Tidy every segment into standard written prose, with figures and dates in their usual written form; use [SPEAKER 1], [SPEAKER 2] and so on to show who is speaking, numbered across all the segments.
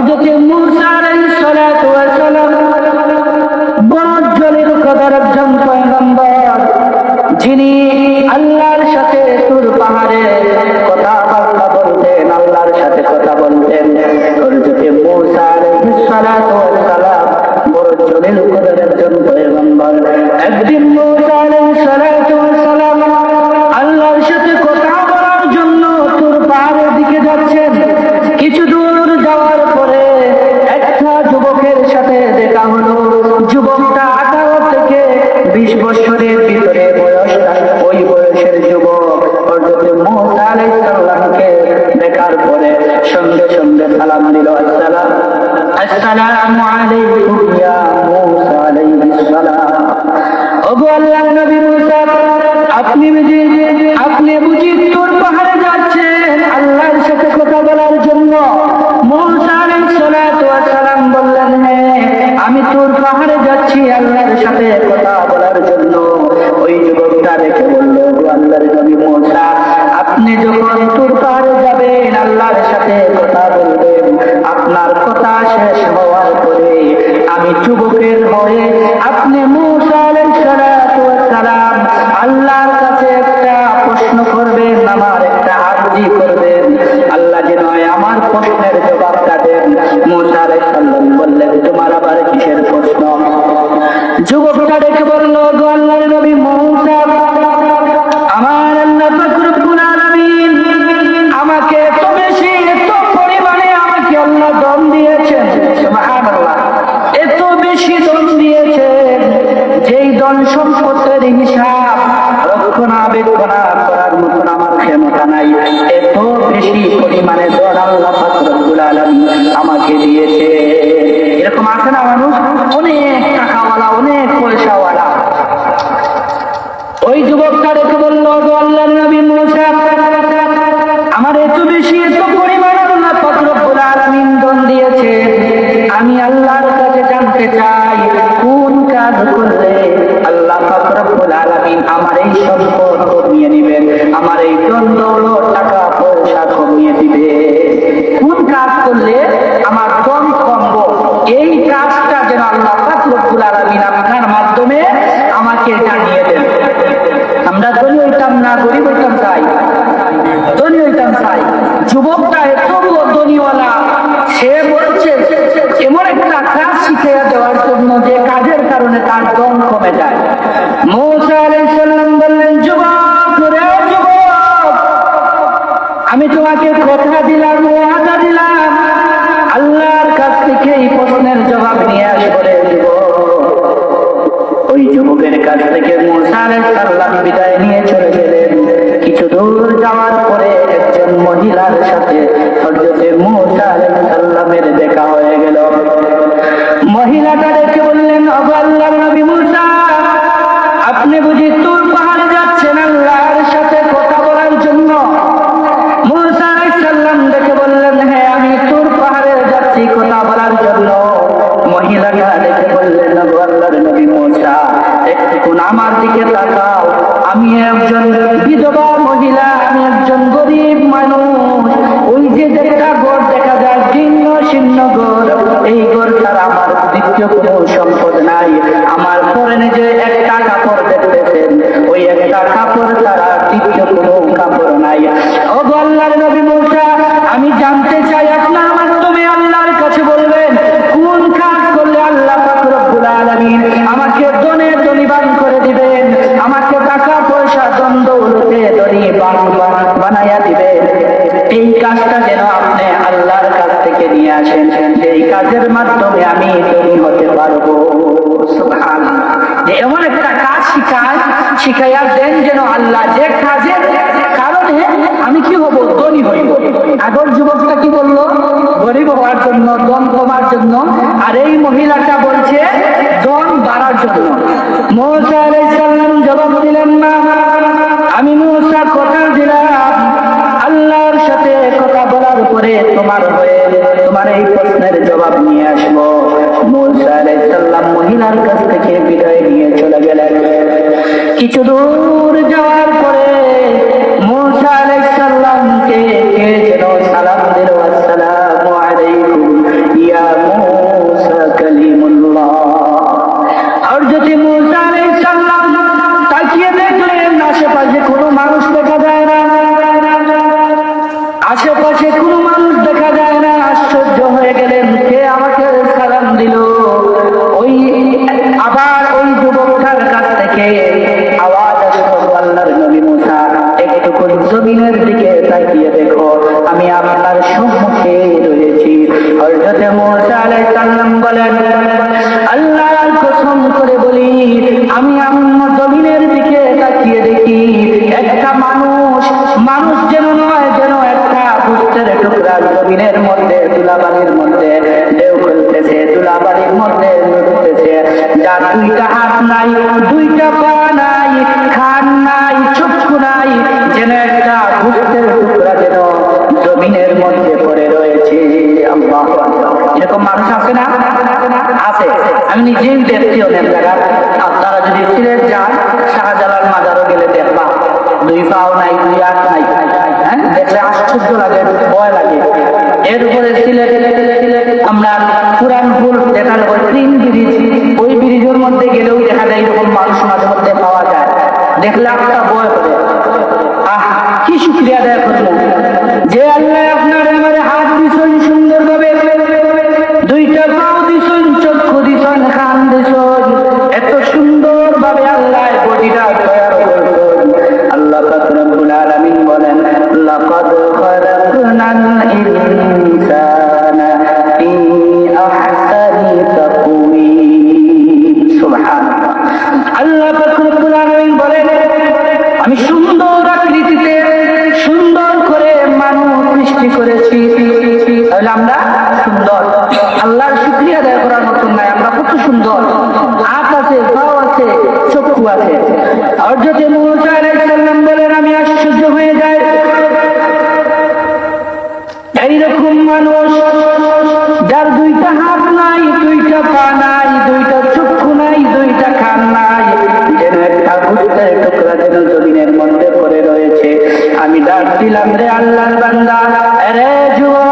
[SPEAKER 1] হযরত মূসা আলাইহিস সালাতু ওয়াস সালাম বড় জলিল কদর একজন পয়গম্বর, যিনি আল্লাহর সাথে তুর পাহাড়ে কথাবার্তা বলতেন, আল্লাহর সাথে কথা বলতেন। হযরত মূসা আলাইহিস সালাতু ওয়াস সালাম বড় জলিল কদর একজন পয়গম্বর। একদিন মূসা আলাইহিস সালাতু ওয়াস সালাম আল্লাহর সাথে কথা বলার জন্য তুর পাহাড়ের দিকে যাচ্ছেন। কিছু দূর যাওয়ার পরে একটা যুবকের সাথে দেখা হলো। যুবকটা 18 থেকে 20 বছরের ভিতরে বয়স। ওই বয়সের যুবক হযরত মূসা আলাইহিস সালামকে দেখার পরে সঙ্গে সঙ্গে সালাম দিল, আসসালামু আলাইকুম ইয়া মূসা আলাইহিস সালাম। ওগো আল্লাহর নবী মূসা, আপনি বুঝি তুর পাহাড়ে যাচ্ছেন আল্লাহর সাথে কথা বলার জন্য? মূসা আলাইহিস সালাতু ওয়াস সালাম বললেন, হ্যাঁ, আমি তুর পাহাড়ে যাচ্ছি আল্লাহর সাথে কথা বলার জন্য। ওই যুবকটা দেখে বলল, আল্লাহর নবী মূসা, আপনি যখন তুর পাহাড়ে যাবেন আল্লাহর সাথে কথা বলবেন, আপনার কথা শেষ হওয়ার পরে আমি যুবকের হয়ে আপনি মূসা আলাইহিস সালাতু ওয়াস সালাম আল্লাহর কাছে একটা প্রশ্ন করবেন, আমার একটা আরজি করবেন, আল্লাহ যেন আমার প্রশ্নের জবাবটা দেন। মূসা আলাইহিস সালাম বললেন, তোমার আবার কিসের প্রশ্ন? যুবকটা ডেকে বলল, আল্লাহর নবী মূসা, আমার আল্লাহ পাক রব্বুল আলামিন আমাকে এত বেশি এত পরিমাণে আমাকে আল্লাহ দম দিয়েছেন, সুবহানাল্লাহ, এত বেশি দম দিয়েছেন যেই ধন সম্পদের হিসাব রক্ষণাবেক্ষণা করার মতন আমার ক্ষমতা নাই। এত বেশি পরিমাণে ধন আল্লাহ পাক রব্বুল আলামিন আমাকে দিয়েছে। এরকম আছে না মানুষ, অনেক টাকাওয়ালা, অনেক পয়সাওয়ালা। ওই যুবকটা রেখে বলল, আল্লাহর নবী মূসা, আমার এত বেশি এত পরিমাণ আল্লাহ পাক রব্বুল আলামিন ধন দিয়েছে, আমি আল্লাহর কাছে জানতে চাই কোন কাজ করলে আল্লাহ পাক রব্বুল আলামিন আমার এই সম্পদ কমিয়ে নেবেন, আমার এই ধন দৌলত টাকা পয়সা কমিয়ে দিবে। কোন কাজ করলে আমার ধন কমবো, এই কাজটা যেন আল্লাহ পাক রব্বুল আলামিন আপনার মাধ্যমে আমাকে জানিয়ে দেন। আমরা ধনী হইতাম না, গরিব হইতাম চাই, ধনী হইতাম চাই। যুবকটা এত ধনীওয়ালা, সে বলছে এমন একটা কাজ শিখিয়ে দেওয়ার জন্য যে কাজের কারণে তার ধন কমে যায়। মূসা আলাইহিস সালাম বললেন, যুবক, রে যুবক, আমি তোমাকে কথা দিলাম, ওয়াদা দিলাম, আল্লাহর কাছ থেকে এই প্রশ্নের জবাব নিয়ে আসবো রে যুবক। ওই যুবকের কাছ থেকে মূসা আলাইহিস সালাম বিদায় নিয়ে চলে গেলেন। কিছু দূর যাওয়ার পরে একজন মহিলার সাথে হযরত মূসা আলাইহিস সালামের দেখা হয়ে গেল। মহিলাটা দেখে বললেন, ওগো আল্লাহর নবী মূসা, আপনি বুঝি তুর পাহাড়ে যাচ্ছেন আল্লাহর সাথে কথা বলার জন্য? মূসা আলাইহিস সালাম দেখে বললেন, হ্যাঁ, আমি তুর পাহাড়ে যাচ্ছি কথা বলার জন্য। মহিলাটা দেখে বললেন, ওগো আল্লাহর নবী মূসা, একটু আমার দিকে তাকাও, আমি একজন বিধবা মহিলা, আমি একজন গরিব মানুষ। ওই যে একটা ঘর দেখা যায়, জীর্ণ শীর্ণ ঘর, এই ঘর ছাড়া আমার দ্বিতীয় কোনো সম্পদ নাই। আমার পরনে যে একটা কাপড় দেখতেছেন, ওই একটা কাপড় ছাড়া দ্বিতীয় কোনো কাপড় নাই। ওগো আল্লাহর নবী মূসা, আমি জানতে চাই আপনার মাধ্যমে আল্লাহর কাছে বলবেন কোন কাজ করলে আল্লাহ পাক রব্বুল আলামিন আমাকে ধনে ধনীবান করে দিবেন, আমাকে টাকা পয়সা ধন দৌলতে ধনীবান বানাইয়া দিবেন। এই কাজটা যেন আপনি আল্লাহর কাছ থেকে নিয়ে আসেন, এই কাজের মাধ্যমে আমি ধনী হতে পারবো। সুবহানাল্লাহ, এমন একটা কাজ শিখাইয়া দেন যেন আল্লাহ, যে কাজের কারণে আমি কি হব, ধনী হইব। আগর যুবকটা কি বললো, গরিব হওয়ার জন্য, ধন কমার জন্য, আর এই মহিলাটা বলছে ধন বাড়ার জন্য। মূসা আলাইহিস সালাম জবাব দিলেন, না, আমি মূসা কথা দিলাম আল্লাহর সাথে কথা বলার পরে তোমার হয়ে তোমার এই প্রশ্নের জবাব নিয়ে আসবো। মূসা আলাইহিস সালাম মহিলার কাছ থেকে বিদায় নিয়ে চলে গেলেন। কিছু দূর যাওয়ার পরে মূসা আলাইহিস সালামকে কে যেন সালাম দিল, আসসালামু আলাইকুম বলেন, আল্লাহর কসম করে বলি, আমি আমার জমিনের দিকে তাকিয়ে দেখি একটা মানুষ যেন নয়, যেন একটা গোস্তের টুকরা জমিনের মধ্যে ধুলাবালির মধ্যে ঢেউ খেলতেছে, ধুলাবালির মধ্যে লুটতেছে, যার দুইটা হাত নাই, দুইটা পা নাই, কান নাই, চক্ষু নাই, যেন একটা গোস্তের টুকরা যেন জমিনের মধ্যে পড়ে রয়েছে। আল্লাহু আকবার। এরকম মানুষ আছে না? আছে। আমি নিজেই দেখছি অনেক জায়গায়। আপনারা যদি সিলেট যান, শাহজালাল মাজারও গেলে দেখবা দুই পাও নাই, দুই হাত নাই, হ্যাঁ, দেখলে আশ্চর্য লাগে, ভয় লাগে। এর উপরে সিলেট আমরা পুরানপুর দেখার ওই তিন ব্রিজ, ওই ব্রিজের মধ্যে গেলেও দেখা যায় এরকম মানুষ মাঝে মধ্যে পাওয়া যায়। দেখলে একটা ভয় করে, কি শুক্রিয়া আদায় করবো যে আল্লাহ আপনার আমার হাত দিছেন সুন্দরভাবে, দুইটা পাও দিছেন, চক্ষু দিছেন, কান দিছেন, এত সুন্দরভাবে আল্লাহ বডিটা তৈরি করেছেন। আল্লাহ পাক রব্বুল আলামিন বলেন, লাকাদ খালাকনাল ইনসানা ফি আহসানি তাকওয়িম। সুবহানাল্লাহ। আল্লাহ পাক রব্বুল আলামিন বলেন, আমি সুন্দর আকৃতিতে সুন্দর করে মানুষ সৃষ্টি করেছি। তাহলে আমরা সুন্দর, আল্লাহর শুকরিয়া আদায় করার মতন নাই। আমরা কত সুন্দর, হাত আছে, পাও আছে, চক্ষু আছে। আর যদি মুসা আলাইহিস সালাম বলেন, আমি আশ্চর্য হয়ে যাই, এইরকম মানুষ যার দুইটা হাত নাই, দুইটা পা নাই, দুইটা চক্ষু নাই, দুইটা কান নাই, যেন একটা গোস্তের টুকরা যেন জমিনের মধ্যে পড়ে রয়েছে। আমি ডাক দিলাম, রে আল্লাহর বান্দা, রে যুবক,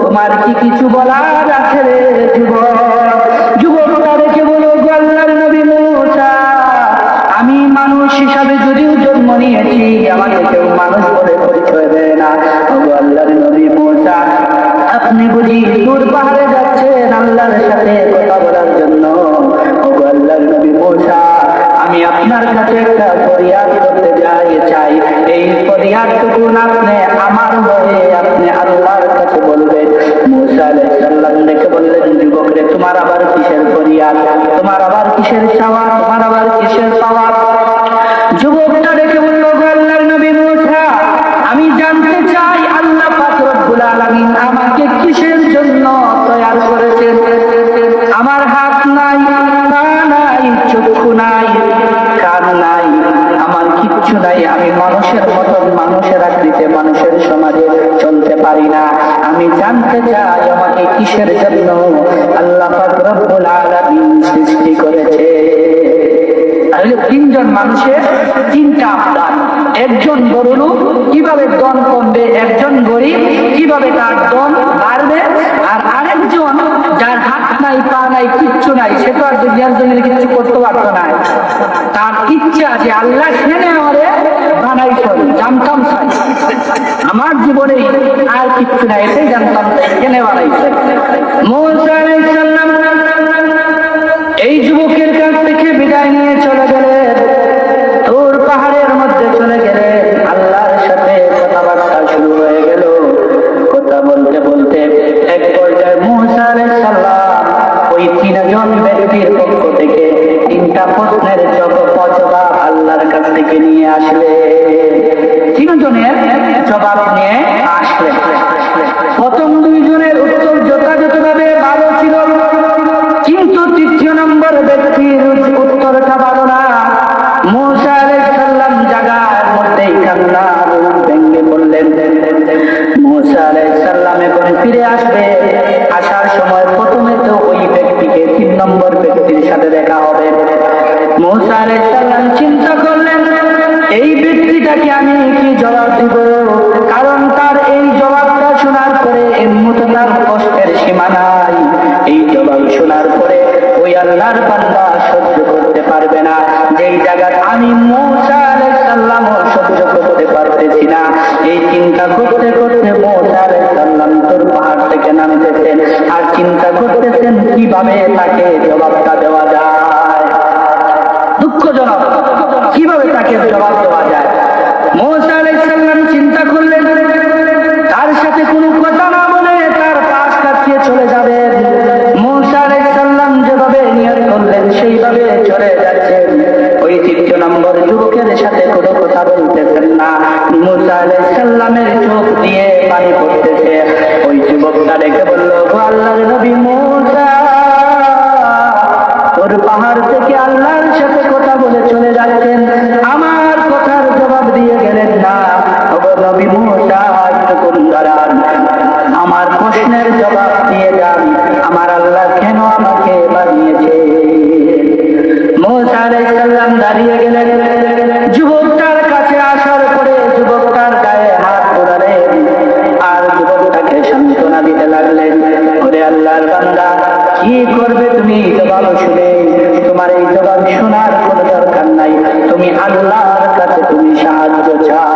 [SPEAKER 1] তোমার কি কিছু বলার আছে রে যুবক? যুবকটা রেখে বলো, আল্লাহর নবী মুসা, আমি মানুষ হিসাবে যদিও জন্ম নিয়েছি, আমাকে কেউ মানুষ বলে পরিচয় দেয় না। আল্লাহর নবী মুসা, আপনি বুঝি দূর পাহাড়ে যাচ্ছেন আল্লাহর সাথে কথা বলার জন্য? আল্লাহর নবী মুসা, আমি আপনার কাছে একটা ফরিয়াদ করতে চাই। এই ফরিয়াদটুকু আপনি আমার হয়ে আপনি আল্লাহর কাছে বলবেন। মুসা আলাইহিস সালাম দেখে বললেন, যুবক রে, তোমার আবার কিসের ফরিয়াদ? তোমার আবার কিসের চাওয়া? তোমার আবার কিসের পাওয়া? যুবকটা দেখে বলল, আল্লাহর নবী মুসা, আমি জানতে চাই আল্লাহ পাক রব্বুল আলামিন আমাকে কিসের জন্য তৈরি করেছেন? আমার হাত নাই, পা নাই, চক্ষু নাই, কান নাই, আমার কিচ্ছু নাই। আমি মানুষের মতন মানুষের আকৃতিতে মানুষের সমাজে চলতে পারি না। আমি জানতে চাই আমাকে কিসের জন্য আল্লাহ পাক রব্বুল আলামিন সৃষ্টি করেছে। তাহলে তিনজন মানুষের তিনটা আবদার। একজন বড়লোক, কিভাবে দন কমবে, একজন গরিব, কিভাবে তার দন বাড়বে, আর আরেকজন যার হাত নাই, পা নাই, কিচ্ছু নাই, সে তো আর দুনিয়ার জন্য কিছু করতে পারতো না। তার ইচ্ছা যে আল্লাহ সেনে আমারে বানাইছেন, জানতাম চাই, আমার জীবনে আর কিচ্ছু নাই, এটাই জানতাম চাই, কেনে বানাইছে। মুসা আলাইহিস সালাম এই যুবকের কাছ থেকে বিদায় নিয়ে চলে গেলেন, তোর পাহাড়ের মধ্যে চলে গেলেন। আল্লাহর সাথে কথাবার্তা শুরু হয়ে গেল। কথা বলতে বলতে এক পর্যায়ে মুসা আলাইহিস সালাম ওই তিনজন ব্যক্তির পক্ষ থেকে তিনটা প্রশ্নের জবাব আল্লাহর কাছ থেকে নিয়ে আসলেন। তিনজনের জবাব নিয়ে আসলেন। প্রথম দুইজনের উত্তর যথাযথভাবে ভালো ছিল, কিন্তু তৃতীয় নম্বর ব্যক্তির উত্তরটা ভালো না। মুসা আলাইহিস সালাম জায়গার মধ্যেই কান্না ভেঙে পড়লেন। মুসা আলাইহিস সালাম এখন ফিরে আসবে, আসার সময় প্রথমে তো ওই ব্যক্তিকে, তিন নম্বর ব্যক্তির সাথে দেখা হবে। মুসা আলাইহিস সালাম চিন্তা করলেন, এই ব্যক্তিটাকে আমি কি জবাব দিব? কারণ তার এই জবাবটা শোনার পরে এমনিতে তার কষ্টের সীমা নাই। এই জবাব শোনার পরে ওই আল্লাহর বান্দা সহ্য করতে পারবে না, যেই জায়গায় আমি মুসা আলাইহিস সালাম সহ্য করতে পারতেছি না। এই চিন্তা করতে করতে মুসা আলাইহিস সালাম তোর পাহাড় থেকে নামতেছেন আর চিন্তা করতেছেন কিভাবে তাকে জবাবটা দেওয়া যায়। দুঃখজনক, কিভাবে তাকে জবাব দেওয়া যায়। মুসা আলাইহিস সালাম চিন্তা করলেন, তার সাথে কোনো কথা না বলে তার পাশ কাটিয়ে চলে যাবেন। প্রশ্নের জবাব দিয়ে যান, আমার আল্লাহ কেন আমাকে বানিয়েছে। মুসা আলাইহিস সালাম দাঁড়িয়ে গেলেন, যুবকটার কাছে আসার পরে যুবকটার গায়ে হাত বোলালেন আর যুবকটাকে সান্ত্বনা দিতে লাগলেন, ওরে আল্লাহর বান্দা, কি করবে তুমি জবাব শুনে? তোমার এই জবাব শোনার কোনো দরকার নাই, তুমি আল্লাহর কাছে তুমি সাহায্য চাও,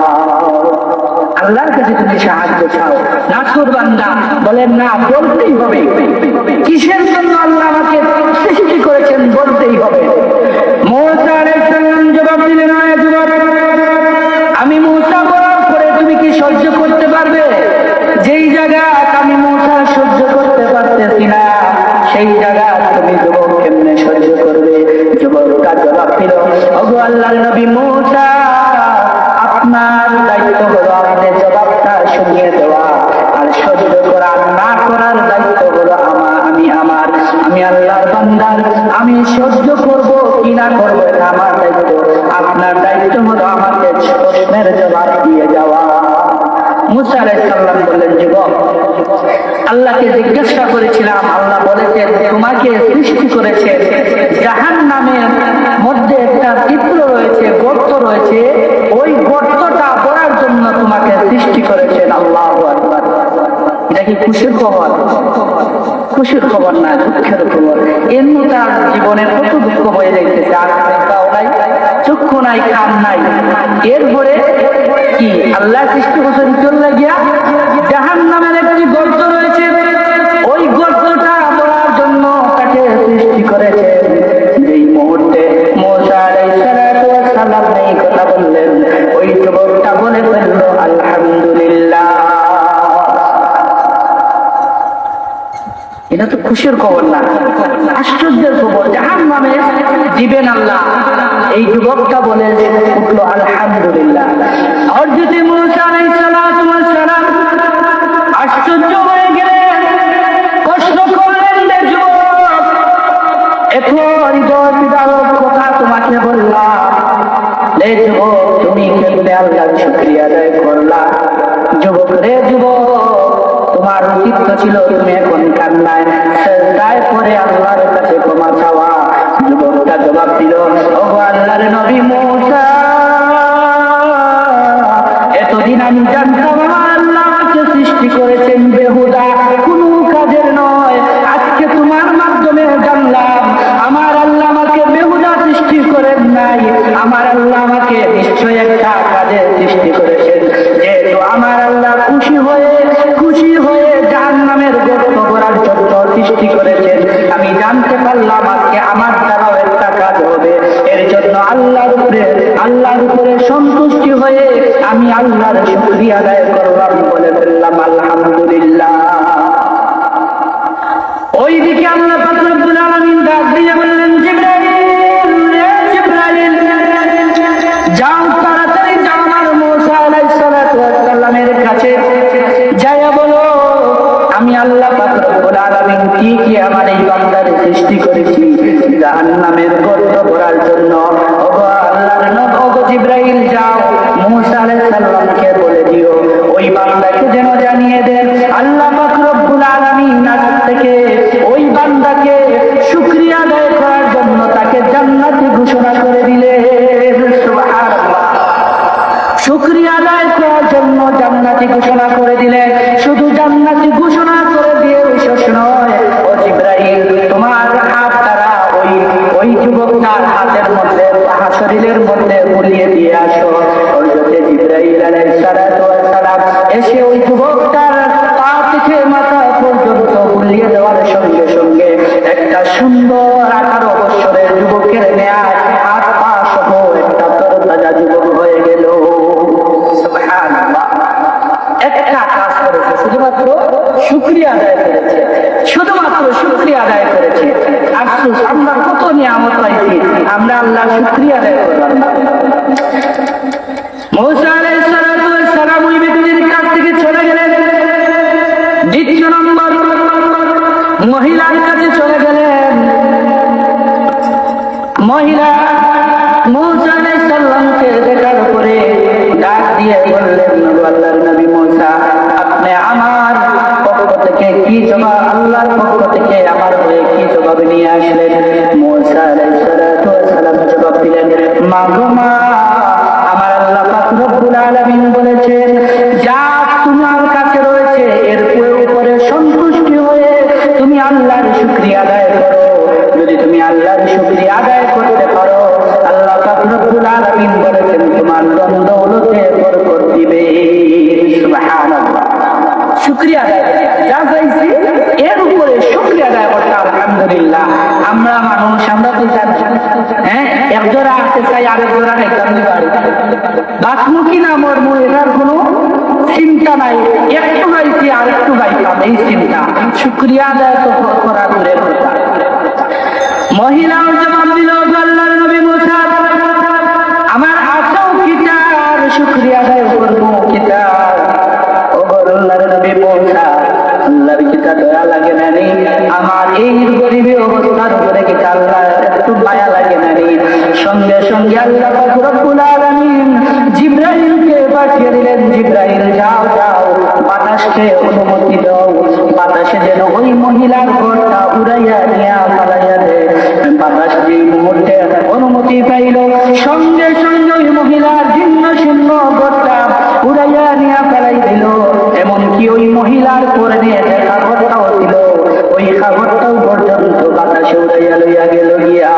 [SPEAKER 1] আল্লাহর কাছে তুমি সাহায্য চাও। নাসুর বান্দা বলেন না, বলতেই হবে। কিসের জন্য আল্লাহ আমাকে সৃষ্টি করেছেন বলতেই হবে। মুসা আলাইহিস সালাম জবাব দিলেন, আমি মুসা বলার পরে তুমি কি সহ্য করতে পারবে? যেই জায়গা আমি মুসা সহ্য করতে পারতেছি না, সেই জায়গা তুমি যুবক কেমনে সহ্য করবে? যুবকটা জবাব দিল, ওগো আল্লাহর নবী মুসা, আপনার দায়িত্ব হলো আমাদের জবাবটা শুনিয়ে দেওয়া, আর সহ্য করা না করার দায়িত্ব হলো আমি আল্লাহর বান্দার, আমি সহ্য করব কি না করবো এটা আমার দায়িত্ব। আপনার দায়িত্ব হলো আমাকে প্রশ্নের জবাব দিয়ে যাওয়া। মুসা আলাইহিস সালাম বললেন, যুবক, আল্লাহকে জিজ্ঞাসা করেছিলাম, আল্লাহ বলেছেন তোমাকে সৃষ্টি করেছে জাহান্নামের মধ্যে একটা চিত্র রয়েছে, গর্ত রয়েছে, ওই গর্তটা পড়ার জন্য তোমাকে সৃষ্টি করেছেন। আল্লাহু আকবার। এটা কি খুশির খবর? খুশির খবর না, দুঃখের খবর। এমনি তার জীবনের কত দুঃখ হয়ে যাইতেছে, আর নাই, চক্ষু নাই, কান নাই, এরপরে কি আল্লাহ সৃষ্টি করেছেন চলে গিয়া জাহান্নামের একটি গর্ত রয়েছে, ওই গর্তটা পড়ার জন্য তাকে সৃষ্টি করেছে। যেই মুহূর্তে মুসা আলাইহিস সালাম এই কথা বললেন, ওই যুবকটা বলে ফেলল, আলহামদুলিল্লাহ। এটা তো খুশির খবর না, আশ্চর্যের খবর। জাহান্নামে দিবেন আল্লাহ। এই যুবকটা বলে উঠলো আলহামদুলিল্লাহ। আর যদি মুসা আলাইহিস সালাম আশ্চর্য হয়ে গেলেন, প্রশ্ন করলেন, রে যুবক, এত হৃদয় বিদারক কথা তোমাকে বললাম, রে যুবক, তুমি কেমনে আল্লাহর শুকরিয়া আদায় করলা? যুবক, রে যুবক, তোমার উচিত ছিল তুমি এখন কান্নায় সেজদায় পড়ে আল্লাহর কাছে ক্ষমা চাওয়া। যুবকটা জবাব দিল, ওগো আল্লাহর নবী মুসা, এতদিন আমি জানতাম আমার আল্লাহ আমাকে সৃষ্টি করেছেন বেহুদা, কোনো কাজের নয়। আজকে তোমার মাধ্যমে জানলাম আমার আল্লাহ আমাকে বেহুদা সৃষ্টি করেন নাই, আমার আল্লাহ আমাকে নিশ্চয় একটা কাজে সৃষ্টি করেছেন। যেহেতু আমার আল্লাহ খুশি হয়ে জাহান্নামের গর্ত করার জন্য সৃষ্টি করেছেন, আমি জানতে পারলাম আজকে আমার দ্বারাও একটা কাজ হবে। এর জন্য আল্লাহর উপরে সন্তুষ্টি হয়ে আমি আল্লাহর শুকরিয়া আদায় করলাম, বলে ফেললাম আলহামদুলিল্লাহ। ওইদিকে আল্লাহ পাক রব্বুল আলামিন ডাক দিয়ে বললেন, জিবরাইল, যাও, তাড়াতাড়ি যাও আমার মুসা আলাইহিস সালামের কাছে যাইয়া বলো, আমি আল্লাহ পাক রব্বুল আলামিন কি আমার এই বান্দারে সৃষ্টি করেছি জাহান্নামের গর্ত করার জন্য। ওগো আল্লাহর নবী, ওগো জিবরাইল, যাও মুসা আলাইহিস সালামকে বলে দিও ওই বান্দাকে যেন জানিয়ে দেন আল্লাহ পাক রব্বুল আলামিন আজ থেকে ওই বান্দাকে শুকরিয়া আদায় করার জন্য তাকে জান্নাতি ঘোষণা করে দিলেন। সুবহানাল্লাহ। শুকরিয়া আদায় করার জন্য জান্নাতি ঘোষণা করে দিলেন। শুধু জান্নাতি ঘোষণা করে দিয়ে শেষ নয়, ও জিবরাইল, তোমার হাত দ্বারা ওই যুবকটার হাতের মধ্যে, শরীরের মধ্যে বুলিয়ে দিয়ে আসো। হযরত জিবরাইল আলাইহিস সালাম এসে ওই যুবকটার পা থেকে মাথা পর্যন্ত বুলিয়ে দেওয়ার সঙ্গে সঙ্গে একটা সুন্দর 18 বছরের যুবকের ন্যায় হাত পা সহ একটা তরতাজা যুবক হয়ে গেল। সুবহানাল্লাহ। একটা কাজ করেছে, শুধুমাত্র শুকরিয়া আদায় করেছে, শুধুমাত্র শুকরিয়া আদায় করেছে। আফসোস, আমরা কত নিয়ামত পাইছি, আমরা আল্লাহর শুকরিয়া আদায় করলাম না। মুসা আলাইহিস সালাম ওই ব্যক্তির কাছ থেকে চলে গেলেন। দ্বিতীয় নম্বর মহিলার কাছে চলে গেলেন। মহিলা মুসা আলাইহিস সালামকে দেখার পরে ডাক দিয়ে বললেন, আল্লাহর নবী মুসা, আপনি আমার পক্ষ থেকে কি জবাব, আল্লাহর পক্ষ থেকে আমার হয়ে কি জবাব নিয়ে আসলেন? মূসা আলাইহিস সালাতু ওয়াস সালাম জবাব দিলেন, মা গো মা, আমার আল্লাহ পাক রব্বুল আলামিন বলেছেন যা তোমার কাছে রয়েছে এর উপরে সন্তুষ্টি হয়ে তুমি আল্লাহর শুকরিয়া আদায় করো। যদি তুমি আল্লাহর শুকরিয়া আদায় করতে পারো, আল্লাহ পাক রব্বুল আলামিন বলেছেন তোমার ধন দৌলতে বরকত দিবে। সুবহানাল্লাহ। শুকরিয়া আদায় যা চাইছি এর উপরে শুকরিয়া আদায় করতে আলহামদুলিল্লাহ। আমরা মানুষ, আমরা তো জানি এক জোড়া আসতে চাই, আরেক জোড়া একদম বাড়ি বাসমুখী না মরমু, এটার কোনো চিন্তা নাই। একটু গাইছি আর একটু গাইতাম, এই চিন্তা। শুকরিয়া আদায় তো করা দূরে কথা। মহিলাও জবাব দিল, আল্লাহর নবী মূসা, আমার আসাও কিতার শুকরিয়া আদায় করবো কিতার। ও আল্লাহর নবী মূসা, আল্লাহর কিতা দয়া লাগে না রে? আমার এই গরিবী অবস্থার উপরে কি আল্লাহ একটু মায়া লাগে না রে? সঙ্গে সঙ্গে আল্লাহ পাক রব্বুল আলামিন জিবরাইলকে পাঠিয়ে দিলেন, জিবরাইল যাও যাও বাতাসকে অনুমতি দাও, বাতাসে যেন ওই মহিলার ঘরটা উড়াইয়া নিয়া পালাইয়া দেয়। বাতাস যে মুহূর্তে অনুমতি পাইল, সঙ্গে সঙ্গে ওই মহিলার জীর্ণ শীর্ণ ঘরটা উড়াইয়া নিয়া পালাই দিল। এমনকি ওই মহিলার পরে নিয়ে যে খাবারটাও ছিল, ওই খাবারটাও পর্যন্ত বাতাসে উড়াইয়া লইয়া গেল গিয়া।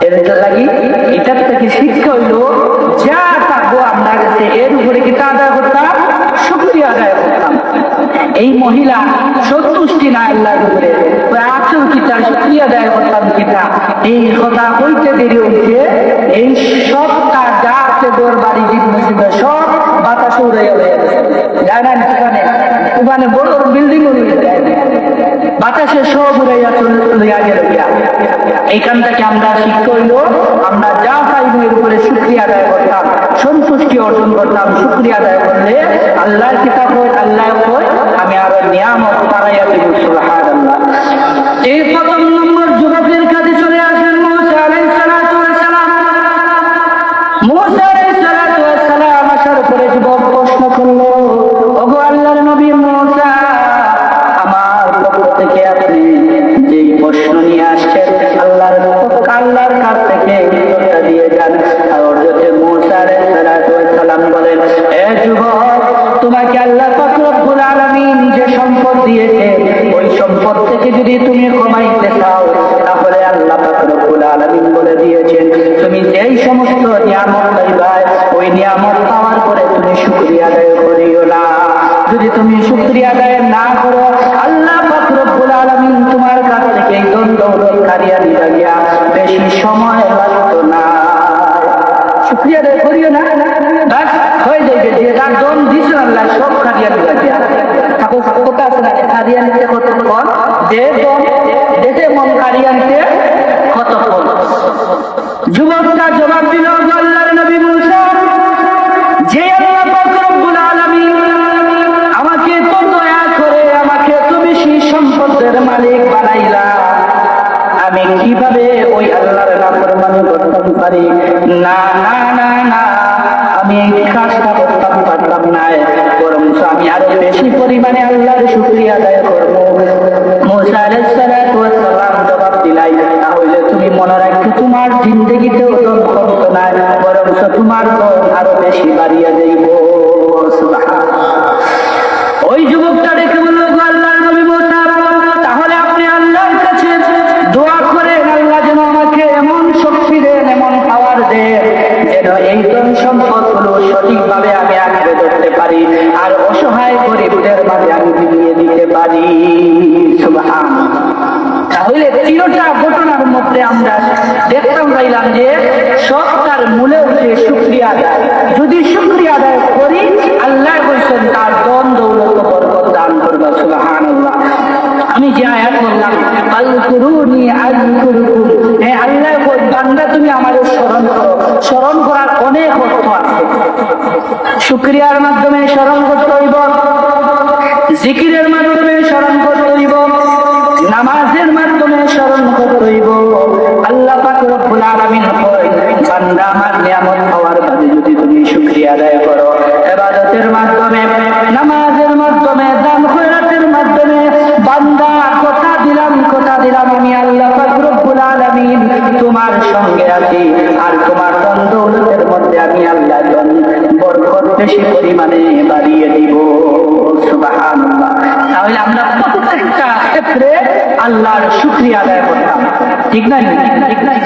[SPEAKER 1] এর লাগি এটার থেকে শিক্ষা হইল, যা থাকবো আপনার কাছে এর উপরে কি আদায় করতাম, শুকরিয়া আদায় করতাম। এই মহিলা সন্তুষ্টি না আল্লাহর উপরে, আসল কিতা শুকরিয়া আদায় করতাম কিতা, এই কথা হইতে দেরি হইছে। এই সব কাজ যা আছে তোর বাড়ি জিনিস সব বাতাসে উড়াইয়া লইয়া গেছে। যায় না ওখানে, ওখানে বড় বিল্ডিং বাতাসে সব উড়াইয়া লইয়া গেল গিয়া। এইখান থেকে আমরা শিক্ষা হইল, আমরা যা পাইব এর উপরে শুকরিয়া আদায় করতাম, সন্তুষ্টি অর্জন করতাম। শুকরিয়া আদায় করলে আল্লাহর কিতাব হয়, আল্লাহ হয় আমি আরো নিয়ামত বাড়াইয়া দিব। সুবহানাল্লাহ। এই প্রথম নম্বর যুবকের কাছে চলে আসেন মূসা আলাইহিস সালাতু ওয়াস সালাম। মূসা আলাইহিস সালাতু ওয়াস সালাম আসার পরে যুবক প্রশ্ন করলো, ওগো আল্লাহর নবী মূসা, আমার পক্ষ থেকে আপনি যে প্রশ্ন নিয়ে আসছেন আল্লাহর কাছ থেকে উত্তরটা দিয়ে যান। আর হযরত মূসা আলাইহিস সালাতু ওয়াস সালাম বলেন, এ যুবক, তোমাকে আল্লাহ পাক রব্বুল আলামিন যে সম্পদ দিয়েছে ওই সম্পদ থেকে যদি তুমি কমাইতে চাও, তাহলে আল্লাহ পাক রব্বুল আলামিন বলে দিয়েছেন তুমি যেই সমস্ত নিয়ামত পাইবা ওই নিয়ামত পাওয়ার পরে তুমি শুকরিয়া আদায় করিও না। যদি তুমি শুকরিয়া আদায় না করো, আল্লাহ পাক রব্বুল আলামিন তোমার কাছ থেকে এই ধন দৌলত কারিয়া দিবা গিয়া বেশি সময় লাগতো না। শুকরিয়া আদায় করিও না, বাস হয়ে যাবে। যে যার ধন দিয়েছেন আল্লাহ সব কারিয়া দিবা গিয়া। কথা আছে না, কারিয়া নিতে কতক্ষণ, যে ধন দেখে মন কারিয়া নিতে কতক্ষণ। যুবকটা জবাব দিল, আল্লাহর নবী মূসা, যে আল্লাহ পাক রব্বুল আলামিন আমাকে তো দয়া করে আমাকে তো বেশি সম্পদের মালিক বানাইলা, আমি কিভাবে ওই আল্লাহর নাফরমানি করতে পারি? না না না না, আমি এই কাজটা করতে পারতাম না, বরং আমি আরো বেশি পরিমাণে আল্লাহর শুকরিয়া আদায় করব। মূসা আলাইহিস সালাতু ওয়াস সালাম জবাব দিলাই, তাহলে তুমি মনে রাখো তোমার জিন্দেগিতেও ধন কমতো না, বরং তোমার ধন আরো বেশি বাড়িয়ে দেব। সুবহানাল্লাহ। ওই যুবকটা দেখে বলল, আল্লাহর নবী মূসা, তাহলে আপনি আল্লাহর কাছে দোয়া করেন আল্লাহ যেন আমাকে এমন শক্তি দেন, এমন পাওয়ার দেন, যেন এই ধন সম্পদগুলো সঠিকভাবে আমি আঁকড়ে ধরতে পারি আর অসহায় গরিবদের মাঝে আমি বিলিয়ে দিতে পারি। সুবহানাল্লাহ। তাহলে তিনটা ঘটনার মধ্যে আমরা দেখতাম পাইলাম যে সবটার মূলে উঠে শুকরিয়া আদায়। যদি শুকরিয়া আদায় করি, আল্লাহ বলছেন তার ধন দৌলত বরকত দান করবে। সুবহানাল্লাহ। আমি যে আয়াত বললাম, আযকুরুনি আযকুরুকুম, হে আল্লাহ বল বান্দা তুমি আমাদের স্মরণ করো। স্মরণ করার অনেক অর্থ আছে। শুকরিয়ার মাধ্যমে স্মরণ করতে হইব, জিকিরের মাধ্যমে স্মরণ করতে হইব, নামাজের মাধ্যমে স্মরণ করতে হইব। আল্লাহ পাক রব্বুল আলামিন কয়, বান্দা আমার নিয়ামত পাওয়ার পরে যদি তুমি শুকরিয়া আদায় করো, ইবাদতের মাধ্যমে, নামাজের মাধ্যমে, তোমার সঙ্গে আছি, আর তোমার ধন দৌলতের মধ্যে আমি আল্লাহ বরকত বেশি পরিমাণে বাড়িয়ে দিব। সুবহানাল্লাহ। তাহলে আমরা প্রত্যেকটা ক্ষেত্রে আল্লাহর শুকরিয়া আদায় করতাম, ঠিক নাই? ঠিক নাই?